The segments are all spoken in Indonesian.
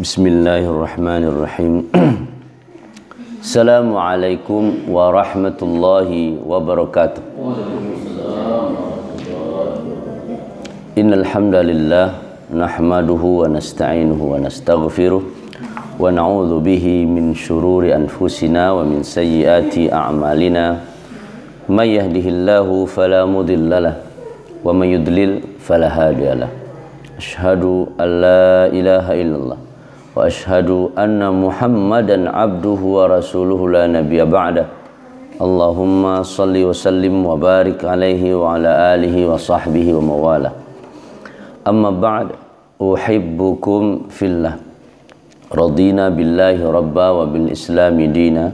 Bismillahirrahmanirrahim. Assalamualaikum warahmatullahi wabarakatuh. Innal hamdalillah nahmaduhu wa nasta'inuhu wa nastaghfiruh wa na'udzu bihi min shururi anfusina wa min sayyiati a'malina. May yahdihillahu fala mudhillalah wa may yudlil fala hadiyalah. Asyhadu an la ilaha illallah wa ashhadu anna Muhammadan abduhu wa rasuluhu la nabiyya ba'da. Allahumma salli wa sallim wa barik alaihi wa ala alihi wa sahbihi wa mawala. Amma ba'd, uhibbukum fillah. Radina billahi rabba wa bil islami dina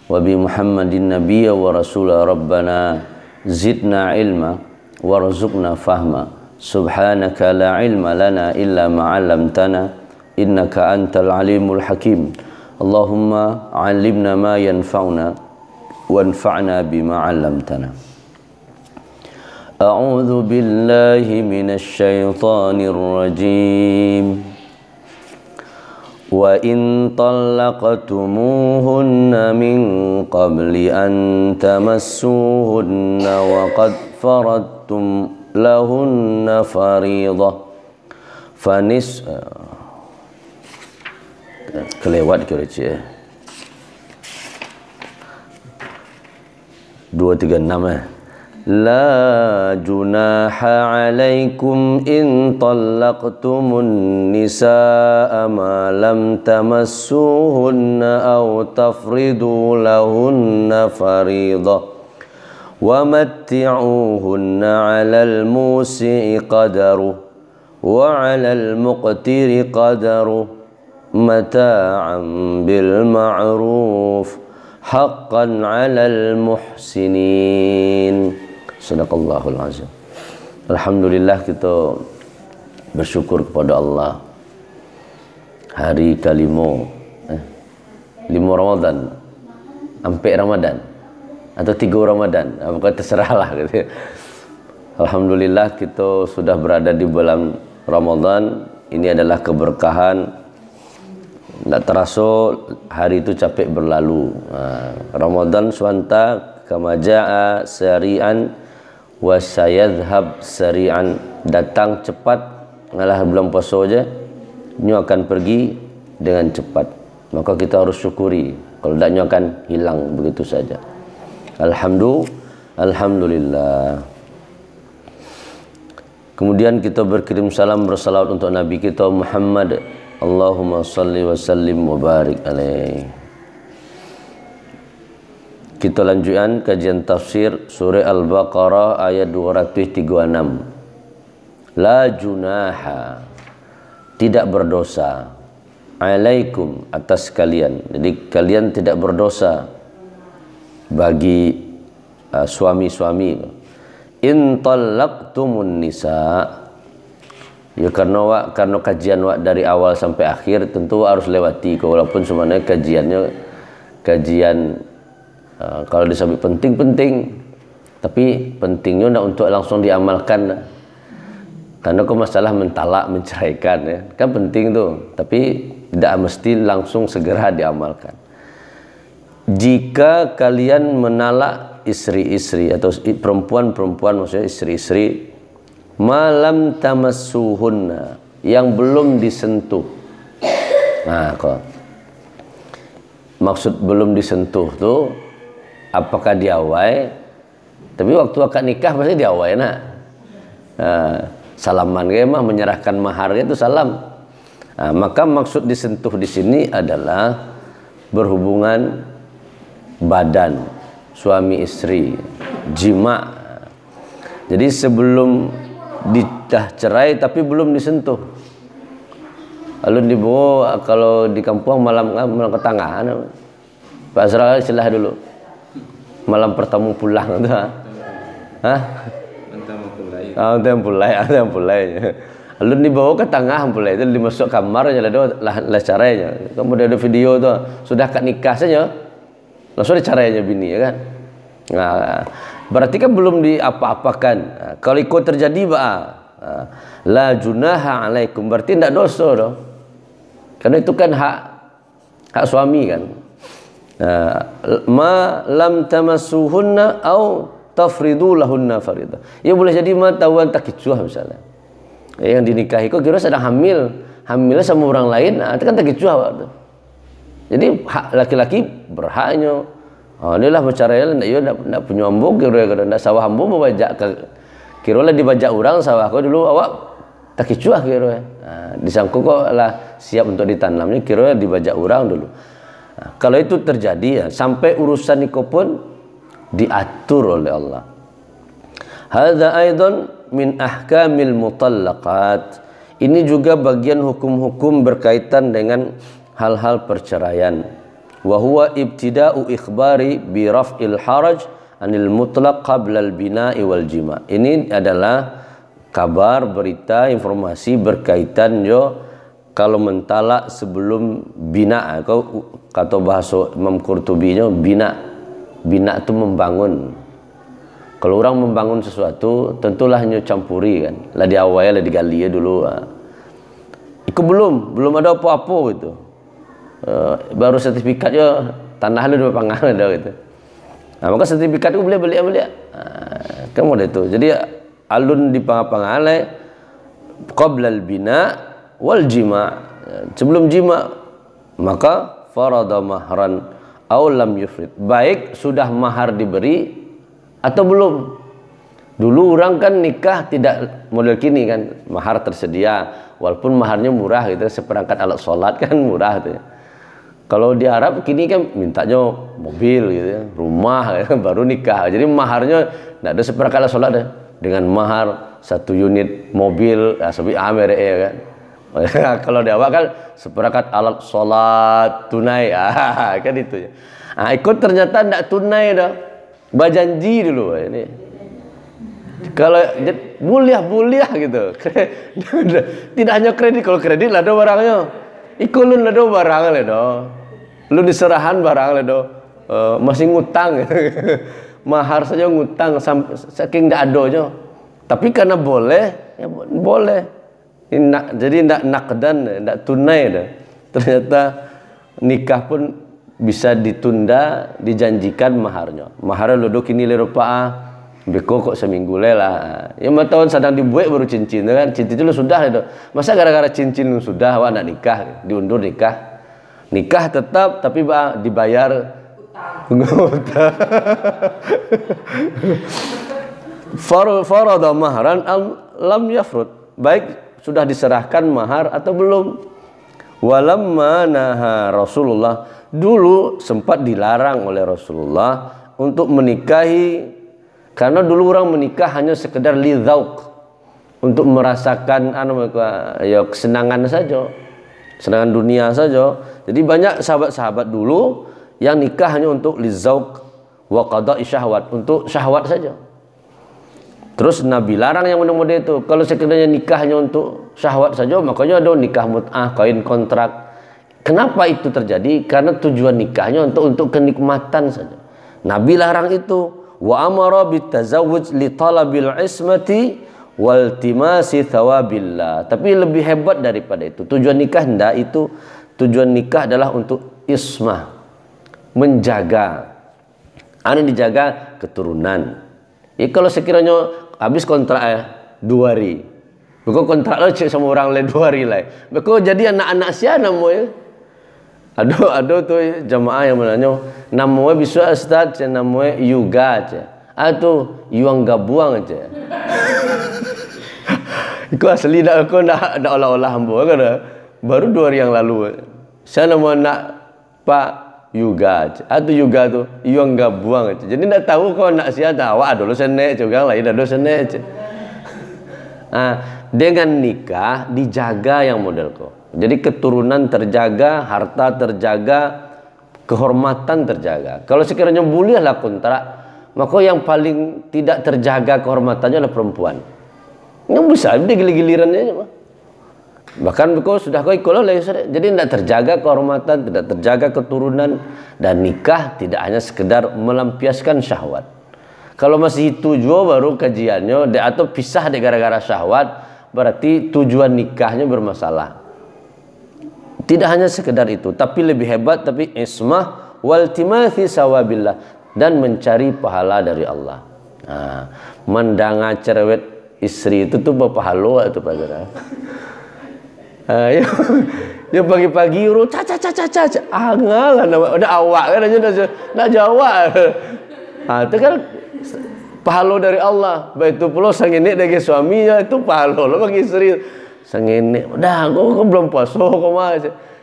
wa bi Muhammadin nabiyya wa rasula. Rabbana zidna ilma warzuqna fahma. Subhanaka la ilma lana illa ma 'allamtana innaka antal alimul hakim. Allahumma 'allimna ma yanfa'una wanfa'na bima 'allamtana. A'udzu billahi minasy syaithanir rajim. Wa in talaqtumuhunna min qabli an tamassuhunna wa qad faradtum lahunna fariidah kelewat kira cik 236 La junaha alaikum in talaqtumun nisaa ma lam tamassuhunna aw tafridu lahunna fariidah wa matti'uhunna 'alal musi'i qadaruhu wa 'alal muqtiri qadaruhu mata'an bil ma'ruf haqqan 'alal muhsinin. Sadaqallahul azim. Alhamdulillah, kita bersyukur kepada Allah. Hari kelima lima Ramadan, hampir Ramadan atau 3 Ramadan, apakah terserahlah gitu. Alhamdulillah kita sudah berada di bulan Ramadan. Ini adalah keberkahan. Tak terasa hari itu capek berlalu. Ramadan swanta kama jaa sari'an wa sayadhhab sari'an. Datang cepat, ngalah bulan puasa aja, nyo akan pergi dengan cepat. Maka kita harus syukuri. Kalau tak, nyo akan hilang begitu saja. Alhamdulillah. Kemudian kita berkirim salam bersalawat untuk Nabi kita Muhammad. Allahumma salli wa sallim wa barik alaih. Kita lanjutkan kajian tafsir surah Al-Baqarah ayat 236. La junaha, tidak berdosa, alaikum, atas kalian. Jadi kalian tidak berdosa bagi suami-suami. In talaqtumun nisa, ya karena kajian dari awal sampai akhir tentu harus lewati, walaupun sebenarnya kajian kalau disebut penting-penting, tapi pentingnya tidak untuk langsung diamalkan. Karena kok masalah mentalak, menceraikan ya, kan penting tuh, tapi tidak mesti langsung segera diamalkan. Jika kalian menalak istri-istri atau perempuan-perempuan, maksudnya istri-istri, malam tamassuhunna, yang belum disentuh. Nah, kok maksud belum disentuh tuh, apakah diawai? Tapi waktu akad nikah pasti diawai nak. Salaman ke mah, menyerahkan mahar itu salam. Maka maksud disentuh di sini adalah berhubungan badan suami istri, jima. Jadi sebelum dah cerai tapi belum disentuh. Lalu dibawa, kalau di kampung malam ke tengah. Pak Azra istilah dulu. Malam pertama pulang tu. Ada yang pulai. Lalu dibawa ke tengah pulai, itu dimasuk kamarnya lah caranya. Kemudian ada video tu, sudah akad nikah saja langsung dicarainya bini, ya kan. Nah, berarti kan belum diapa-apakan. Kalau ikut terjadi la junaha alaikum, berarti tidak dosa doh. Karena itu kan hak suami kan. Ma lam tamassuhunna au tafridu lahunna faridah. Ya boleh jadi ma tawan takicuah misalnya. Yang dinikahi kok kira sedang hamilnya sama orang lain, itu kan takicuah waktu. Jadi hak laki-laki berhaknya. Inilah bercaranya ndak punya ambo kira ndak sawah ambo mau bajak kira lah dibajak orang sawah kau dulu awak takicuah kira. Disangka kok lah siap untuk ditanamnya kira dibajak orang dulu. Kalau itu terjadi ya, sampai urusan nikah pun diatur oleh Allah. Hadza aidan min ahkamil mutallaqat. Ini juga bagian hukum-hukum berkaitan dengan hal-hal perceraian. Wa huwa ibtida'u ikhbari bi raf'il haraj anil mutlaq qabla al bina'i wal jima'. Ini adalah kabar, berita, informasi berkaitan kalau mentalak sebelum bina. Kau kata bahasa Imam Qurtubinya bina itu membangun. Kalau orang membangun sesuatu tentulah hanya campuri kan, lah di awalnya lah digali ya dulu. Itu belum ada apa-apa gitu. Baru sertifikat ya tanah lu di pangan ada gitu. Maka sertifikat itu boleh beli. Kan model itu. Jadi alun di pangan qabla al bina wal jima', sebelum jima' maka farada mahran aw lam yufrid, baik sudah mahar diberi atau belum. Dulu orang kan nikah tidak model kini kan, mahar tersedia walaupun maharnya murah gitu, seperangkat alat sholat kan murah gitu. Kalau di Arab kini kan mintanya mobil gitu ya, rumah gitu, baru nikah. Jadi maharnya tidak ada seperangkat alat sholat deh. Dengan mahar 1 unit mobil seperti Amerika ya kan. Kalau di awal kan seperangkat alat sholat tunai, kan itu ya. Ikut ternyata tidak tunai dah, berjanji dulu ini. Kalau buliah gitu, tidak hanya kredit. Kalau kredit lah do barangnya, ikulun lah do barang lah do, lu diserahan barang lah do, masih ngutang, mahar saja ngutang, saking tidak adonya. Tapi karena boleh, ya boleh. Jadi tidak nakdan, tidak tunai dah. Ternyata nikah pun bisa ditunda, dijanjikan maharnya. Maharnya lo kini le rupa, beko kok seminggu lah. Ya mah tahun sedang dibuat baru cincin kan, cincin itu sudah itu. Masa gara-gara cincin sudah awak nak nikah, diundur nikah. Nikah tetap tapi dibayar utang. Farada mahran lam yafrud, baik sudah diserahkan mahar atau belum. Walamma naha Rasulullah, dulu sempat dilarang oleh Rasulullah untuk menikahi, karena dulu orang menikah hanya sekedar lidzauk, untuk merasakan ya kesenangan saja, kesenangan dunia saja. Jadi banyak sahabat-sahabat dulu yang nikah hanya untuk lidzauk wa qada'i syahwat, untuk syahwat saja. Terus Nabi larang yang model-model itu. Kalau sekedar nikahnya untuk syahwat saja, makanya ada nikah mut'ah, kawin kontrak. Kenapa itu terjadi? Karena tujuan nikahnya untuk kenikmatan saja. Nabi larang itu. Wa amara bitazawwuj li talabil ismati wal timasi thawabillah. Tapi lebih hebat daripada itu. Tujuan nikah enggak itu. Tujuan nikah adalah untuk ismah, menjaga. Ini dijaga keturunan. Kalau sekiranya habis kontrak 2 hari, beko kontrak lo cek sama orang lain 2 hari lah, beko jadi anak-anak sia namanya. Ada tuh jamaah yang menanya namanya bisa Ustaz, namanya Yuga aja, atau Yuang Gabuang aja. Iku asli dak aku nak olah-olah hambo kan, baru 2 hari yang lalu. Saya nama nak Pak Yuga aja. Atau Yuga tuh Yuang Gabuang aja. Jadi tidak tahu kau nak siapa. Wah dulu senek juga lah, dah dulu senek aja. Dengan nikah dijaga yang model kau. Jadi keturunan terjaga, harta terjaga, kehormatan terjaga. Kalau sekiranya bolehlah kontrak, maka yang paling tidak terjaga kehormatannya adalah perempuan. Yang bisa dia gilirannya aja mah. Bahkan kau sudah kau ikut lah, jadi tidak terjaga kehormatan, tidak terjaga keturunan, dan nikah tidak hanya sekedar melampiaskan syahwat. Kalau masih itu juga baru kajiannya, atau pisah gara-gara syahwat, berarti tujuan nikahnya bermasalah. Tidak hanya sekedar itu, tapi lebih hebat, tapi ismah wal timathi sawabillah, dan mencari pahala dari Allah. Mendanga cerewet istri itu tuh berpahala itu Pak Zara. Ya pagi-pagi uru caca angal udah awak kan aja nak jawab. Itu kan pahala dari Allah. Baik itu pula sangene dari suaminya itu pahala lo bagi istri. Sangene udah aku belum puasa kok mah.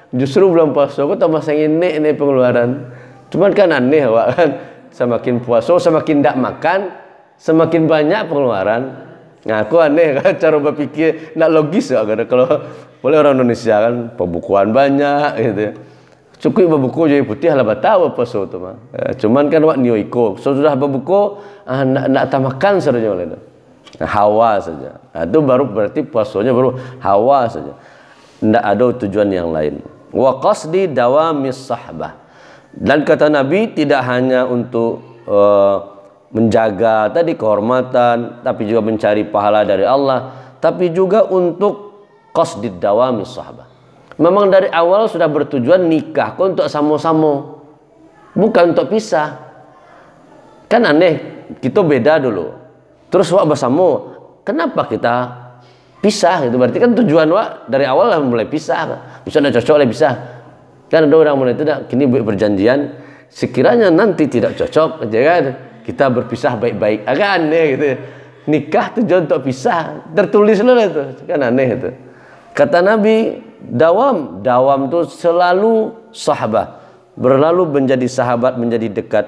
Justru belum puasa kok tambah sangene ini pengeluaran. Cuman kan aneh awak kan, semakin puasa semakin tidak makan semakin banyak pengeluaran. Nah, aku aneh kan cara berpikir nak logis ya kalau boleh orang Indonesia kan pembukuan banyak gitu. Cukup berbuku jadi putih lah tahu apa so tu mah. Cuman kan wak nio iko. So sudah berbuku nak tamakan saja oleh itu. Hawa saja. Itu baru berarti puasanya baru hawa saja. Tidak ada tujuan yang lain. Wa qasdi dawamis sahbah. Dan kata Nabi tidak hanya untuk menjaga tadi kehormatan, tapi juga mencari pahala dari Allah, tapi juga untuk qasdid dawamis sahabah. Memang dari awal sudah bertujuan nikah kok untuk sama-sama, bukan untuk pisah. Kan aneh, kita beda dulu, terus wak bersama, kenapa kita pisah? Itu berarti kan tujuan wak dari awal lah mulai pisah. Bisa ada cocok lah pisah. Kan ada orang mulai tidak, kini berjanjian, sekiranya nanti tidak cocok, jangan kita berpisah baik-baik. Agak aneh gitu. Nikah tujuan untuk pisah, tertulis lah itu. Kan aneh itu. Kata Nabi, dawam itu selalu sahabah, berlalu menjadi sahabat, menjadi dekat.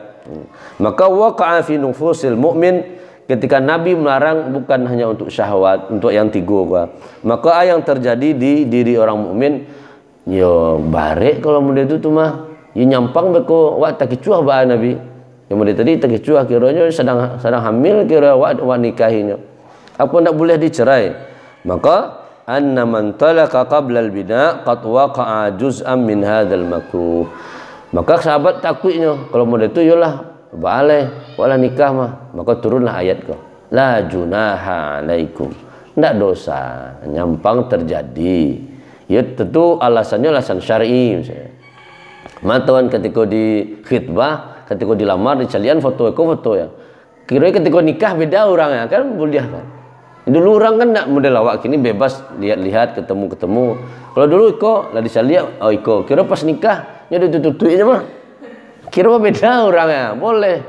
Maka waqa'a fi nufusil mu'min, ketika Nabi melarang bukan hanya untuk syahwat, untuk yang tiga, maka yang terjadi di diri orang mukmin, yo barek kalau muda itu tuh mah, yo nyampang beko wak takicuah ba Nabi. Yang muda tadi takicuah kiranya sedang hamil kira wak nikahinya. Apa tidak boleh dicerai? Maka anna man talaka qabla al-bina qad waqa'a juz'an min hadzal makruh. Maka sahabat takutnya kalau muda itu yolah balai wala nikah mah, maka turunlah ayat kau. La junaha alaikum. Tidak dosa, nyampang terjadi. Ya tentu alasannya alasan syar'i misalnya. Matuan ketika di khitbah, ketika dilamar, dicalian foto ya. Kira ketika nikah beda orangnya kan boleh kan. Dulu orang kan nak model awak kini bebas lihat-lihat ketemu. Kalau dulu iko lah dicalian iko. Kira pas nikah nya ditutup-tutupnya mah. Kira beda orangnya. Boleh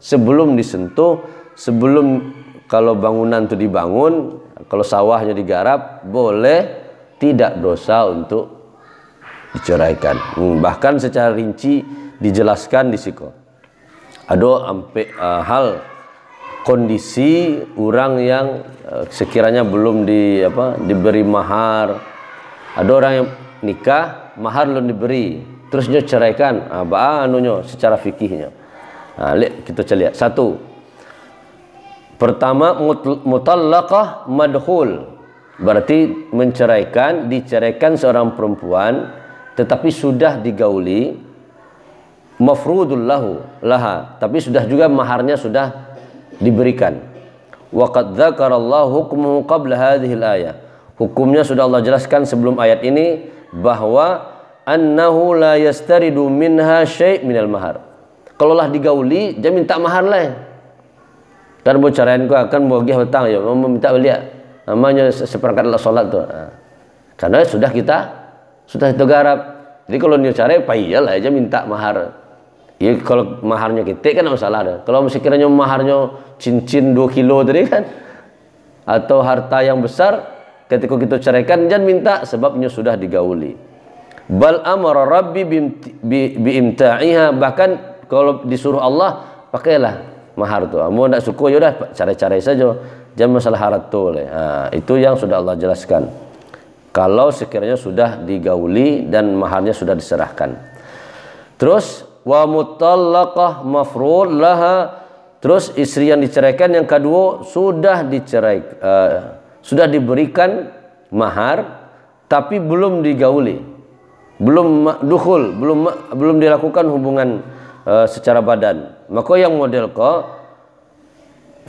sebelum disentuh, sebelum kalau bangunan itu dibangun, kalau sawahnya digarap, boleh, tidak dosa untuk diceraikan. Bahkan secara rinci dijelaskan di situ. Ada sampai hal kondisi orang yang sekiranya belum diberi mahar. Ada orang yang nikah, mahar belum diberi, terus dia ceraikan. Anunya secara fikihnya. Kita lihat. Satu. Pertama, mutallaqah madkhul. Berarti diceraikan seorang perempuan tetapi sudah digauli, mafrudul laha, tapi sudah juga maharnya sudah diberikan. Wa qad dzakarallahu hukmuhu qabla hadhil ayah. Hukumnya sudah Allah jelaskan sebelum ayat ini, bahwa annahu la yastaridu minha syai' minal mahar. Kalau lah digauli, dia minta mahar lah. Kan mau carain ku akan mau gih hutang ya, mau minta beliau. Namanya seperangkat alat salat tu. Karena sudah itu garap. Jadi kalau dia cerai, iyalah aja minta mahar. Ya kalau maharnya kita kan tidak masalah dah. Kalau sekiranya maharnya cincin 2 kilo tadi kan, atau harta yang besar, ketika kita ceraikan jangan minta sebabnya sudah digauli. Bal amara rabbi bi imta'iha, bahkan kalau disuruh Allah pakailah mahar tu. Mau tidak suka ya udah cerai-cerai saja. Jangan masalah harat tu. Itu yang sudah Allah jelaskan. Kalau sekiranya sudah digauli dan maharnya sudah diserahkan. Terus wa mutallaqah mafrud laha, terus istri yang diceraikan yang kedua sudah sudah diberikan mahar tapi belum digauli, belum dukhul, belum dilakukan hubungan secara badan. Maka yang model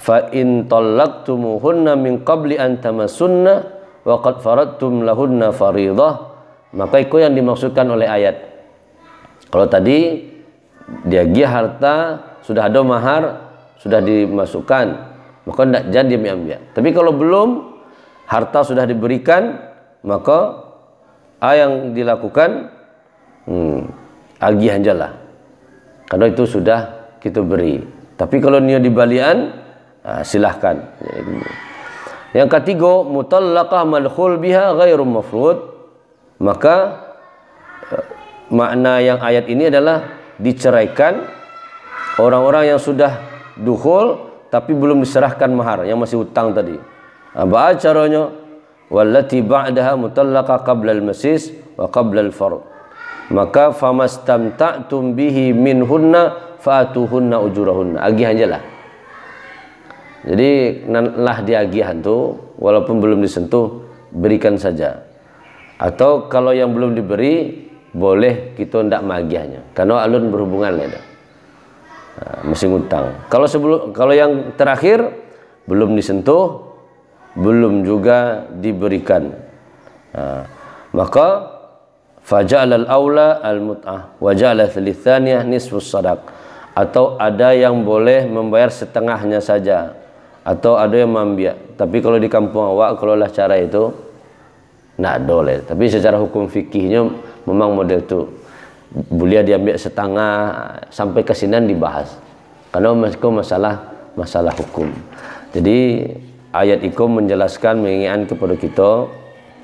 fa in talaqtumuhunna min qabli an tamassunna wa qad faradtum lahunna fariidah maka itu yang dimaksudkan oleh ayat. Kalau tadi diagih harta, sudah ada mahar, sudah dimasukkan, maka tidak jadi diambil. Tapi kalau belum, harta sudah diberikan, maka yang dilakukan agih aja lah, karena itu sudah kita beri. Tapi kalau niat dibalian, silahkan. Yang ketiga, mutallaqah madkhul biha ghairu mafrud. Maka makna yang ayat ini adalah diceraikan orang-orang yang sudah dukhul tapi belum diserahkan mahar, yang masih hutang tadi. Apa caranya? Wallati ba'daha mutallaqah qabla al-masis wa qabla al-fard. Maka famastamta'tum bihi minhunna fa'atuhunna ujurahunna. Agih aja lah. Jadi lah diagihan tuh, walaupun belum disentuh, berikan saja. Atau kalau yang belum diberi, boleh kita tidak magihnya, karena alun berhubungan lah. Masih ngutang. Kalau yang terakhir belum disentuh, belum juga diberikan, maka faja'al al-aula al-mut'ah wa ja'ala thalithaniah nisfus sadaq. Atau ada yang boleh membayar setengahnya saja, atau ada yang membiak. Tapi kalau di kampung awak, kalau lah cara itu tidak boleh. Tapi secara hukum fikihnya memang model itu boleh diambil setengah, sampai kesinan dibahas, karena masalah hukum. Jadi ayat itu menjelaskan, mengingatkan kepada kita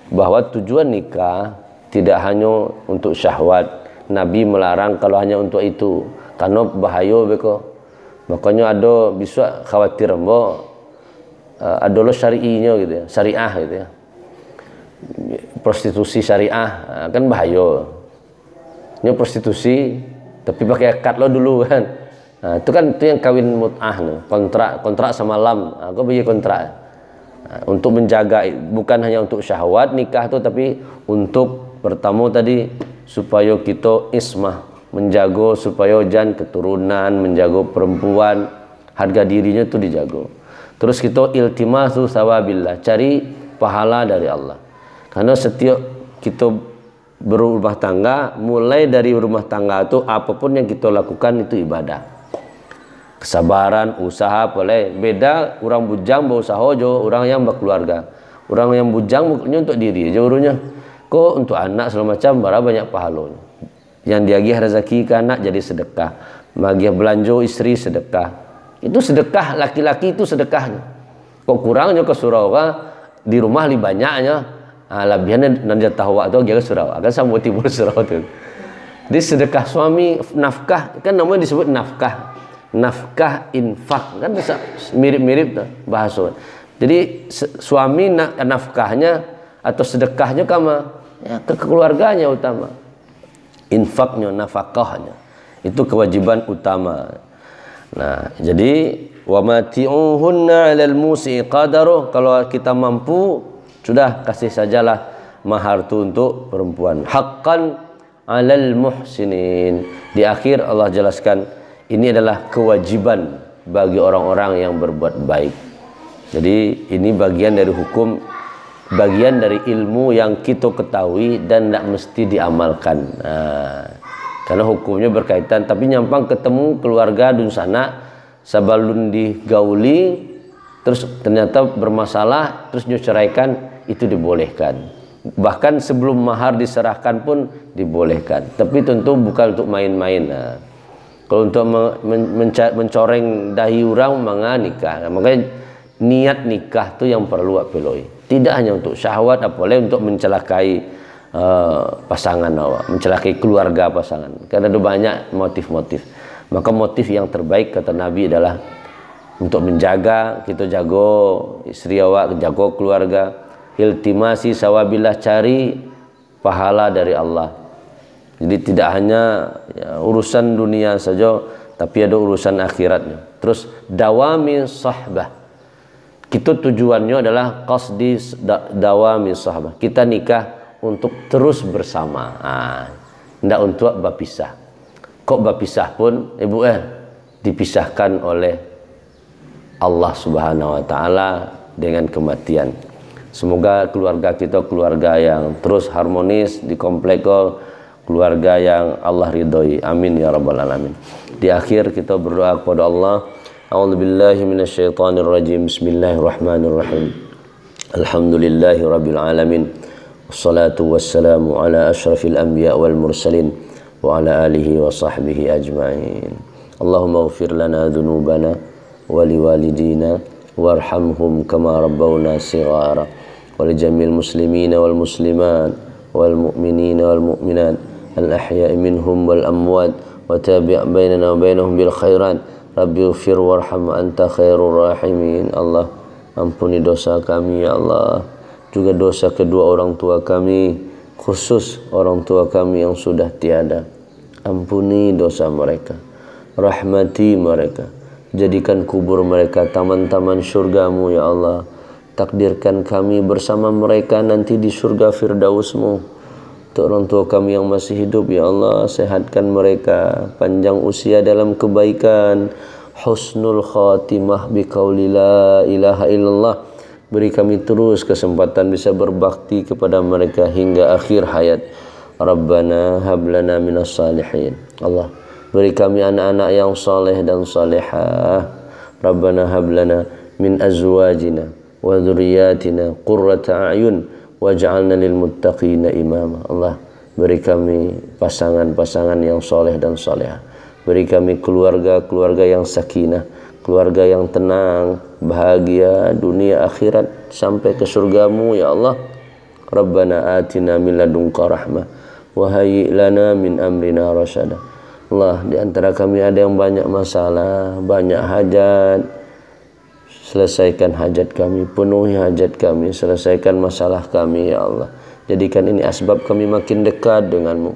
bahwa tujuan nikah tidak hanya untuk syahwat. Nabi melarang kalau hanya untuk itu, karena bahaya beko. Makanya ada bisa khawatir ada lo syari'inya gitu ya, syariah gitu ya, prostitusi syariah kan bahaya. Ini prostitusi tapi pakai akad lo dulu kan. Itu kan itu yang kawin mut'ah nih, kontrak sama lam. Aku bagi kontrak untuk menjaga, bukan hanya untuk syahwat nikah tuh, tapi untuk pertama tadi supaya kita ismah, menjaga supaya jangan keturunan, menjaga perempuan, harga dirinya itu dijaga. Terus kita iltimasu sawabillah, cari pahala dari Allah. Karena setiap kita berumah tangga, mulai dari rumah tangga itu apapun yang kita lakukan itu ibadah. Kesabaran, usaha, boleh. Beda orang bujang berusaha jo, orang yang berkeluarga. Orang yang bujang bukannya untuk diri, jauhnya kok untuk anak segala macam, bara banyak pahalanya. Yang diagih rezeki ke anak jadi sedekah, bagi belanja istri sedekah. Itu sedekah, laki-laki itu sedekahnya. Kok kurangnya ke Surawa, di rumah lebih banyaknya, lebihannya nanti tahu waktu dia ke Surawa, kan sama timur Surawa itu. Jadi sedekah suami, nafkah, kan namanya disebut nafkah. Nafkah infak, kan bisa mirip-mirip tuh bahasa. Jadi suami nafkahnya atau sedekahnya kama ya, ke keluarganya utama. Infaknya, nafkahnya itu kewajiban utama. Nah, jadi wa mati'uhunna 'alal musi'i qadaruh, kalau kita mampu sudah kasih sajalah mahar itu untuk perempuan. Haqqan 'alal muhsinin. Di akhir Allah jelaskan ini adalah kewajiban bagi orang-orang yang berbuat baik. Jadi ini bagian dari hukum, bagian dari ilmu yang kita ketahui dan tidak mesti diamalkan. Karena hukumnya berkaitan, tapi nyampang ketemu keluarga dun sana sabalun digauli terus ternyata bermasalah terus diceraikan, itu dibolehkan. Bahkan sebelum mahar diserahkan pun dibolehkan. Tapi tentu bukan untuk main-main. Kalau untuk mencoreng dahi orang manga nikah. Makanya niat nikah itu yang perlu apeloi. Tidak hanya untuk syahwat, apalagi untuk mencelakai pasangan awak, mencelakai keluarga pasangan. Karena ada banyak motif-motif. Maka motif yang terbaik kata Nabi adalah untuk menjaga, kita jago istri awak, jago keluarga. Iltimasi sawabillah, cari pahala dari Allah. Jadi tidak hanya ya, urusan dunia saja, tapi ada urusan akhiratnya. Terus dawami sahbah. Kita tujuannya adalah qasdi dawami sahbah. Kita nikah untuk terus bersama. Tidak untuk berpisah. Kok berpisah pun ibu dipisahkan oleh Allah Subhanahu wa taala dengan kematian. Semoga keluarga kita keluarga yang terus harmonis di komplek, keluarga yang Allah ridhoi. Amin ya rabbal alamin. Di akhir kita berdoa kepada Allah. A'udzubillahi minasyaitonirrajim. Bismillahirrahmanirrahim. Alhamdulillahi rabbil alamin. Wassalatu wassalamu ala asyrafil anbiya wal mursalin wa ala alihi wa sahbihi ajma'in. Allahumma ighfir lana dhunubana wa liwalidina warhamhum kama rabbawna shighara. ولجميع المسلمين والمسلمات والمؤمنين والمؤمنات الأحياء منهم والأموات وتابع بيننا وبينهم بالخيرات ربي اغفر وارحم أنت خير الراحمين. Allah, ampuni dosa kami ya Allah, juga dosa kedua orang tua kami, khusus orang tua kami yang sudah tiada. Ampuni dosa mereka, rahmati mereka, jadikan kubur mereka taman-taman surgamu ya Allah. Takdirkan kami bersama mereka nanti di surga Firdausmu. Untuk orang tua kami yang masih hidup ya Allah, sehatkan mereka, panjang usia dalam kebaikan, husnul khatimah biqauli la ilaha illallah. Beri kami terus kesempatan bisa berbakti kepada mereka hingga akhir hayat. Rabbana hablana minas salihin. Allah, beri kami anak-anak yang saleh dan salihah. Rabbana hablana min azwajina wa dzurriyyatina qurrata a'yun waj'alna lil muttaqina imama. Allah, beri kami pasangan-pasangan yang soleh dan salehah. Beri kami keluarga-keluarga yang sakinah, keluarga yang tenang, bahagia dunia akhirat sampai ke surgamu ya Allah. Rabbana atina min ladunka rahmah wa hayyi lana min amrina rasyada. Allah, di antara kami ada yang banyak masalah, banyak hajat. Selesaikan hajat kami, penuhi hajat kami, selesaikan masalah kami ya Allah. Jadikan ini asbab kami makin dekat denganmu.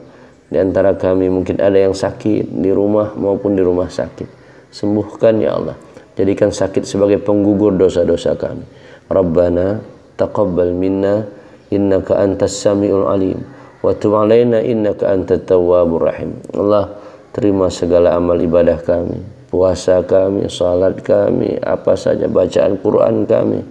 Di antara kami mungkin ada yang sakit di rumah maupun di rumah sakit. Sembuhkan ya Allah. Jadikan sakit sebagai penggugur dosa-dosa kami. Rabbana taqabbal minna innaka antas samiul alim wa tub alaina innaka antat tawwabur rahim. Allah, terima segala amal ibadah kami, puasa kami, salat kami, apa saja bacaan Quran kami.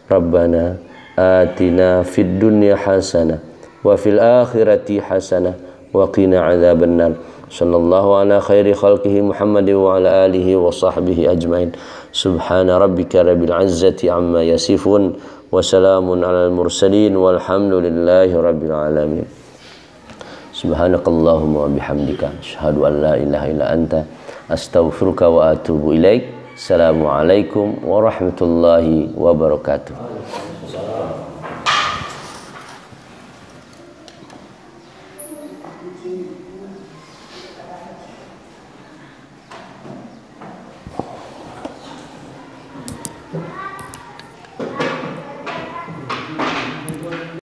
Rabbana atina fid dunya hasanah wa fil akhirati hasanah wa qina adzabannar. Sallallahu ala khairi khalqihi Muhammadin wa ala alihi wa sahbihi ajmain. Subhana rabbika rabbil izzati amma yasifun wa salamun alal mursalin walhamdulillahi rabbil alamin. Subhanakallahumma wa bihamdika asyhadu an la ilaha illa anta astaghfiruka wa atubu ilaik. Assalamualaikum warahmatullahi wabarakatuh.